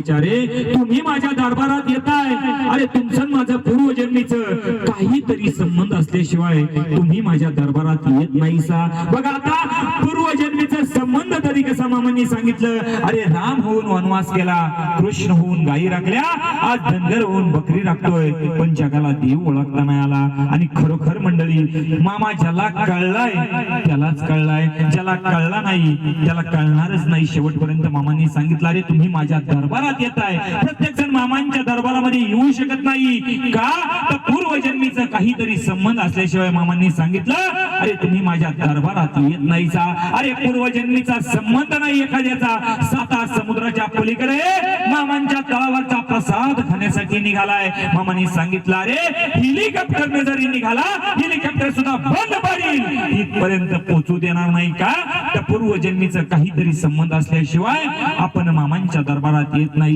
अरे तुम्ही माझ्या दरबारात येताय, अरे तुमचं माझं पूर्वजन्मीचं काहीतरी संबंध असल्याशिवाय तुम्ही माझ्या दरबारात येत नाहीसा। बघा आता पूर्वजन्मीचा संबंध तरी कसा मामांनी सांगितलं। अरे राम होऊन वनवास केला, कृष्ण होऊन गायी राखल्या, आज धनगर होऊन बकरी राखतोय, पण जगाला देव ओळखता नाही आला। आणि खरोखर मंडळी मामा ज्याला कळलाय त्यालाच कळलाय, ज्याला कळला नाही त्याला कळणारच नाही शेवटपर्यंत। मामांनी सांगितलं अरे तुम्ही माझ्या दरबारात येताय, प्रत्येक जण मामांच्या दरबारामध्ये येऊ शकत नाही का, तर पूर्वजन्मीचा काहीतरी संबंध असल्याशिवाय मामांनी सांगितलं अरे तुम्ही माझ्या दरबारात येत नाहीसा। अरे पूर्वजन्मीचा संबंध नाही एखाद्याचा, 7 समुद्राच्या पलीकडे मामांच्या तळावरचा प्रसाद खाण्यासाठी निघालाय। मामांनी सांगितलं अरे हेलिकॉप्टरने जरी निघाला, हेलिकॉप्टर सुद्धा बंद पडेल, इथपर्यंत पोहोचू देणार नाही का, तर पूर्वजन्मीचा काहीतरी संबंध असल्याशिवाय आपण मामांच्या दरबारात येत नाही।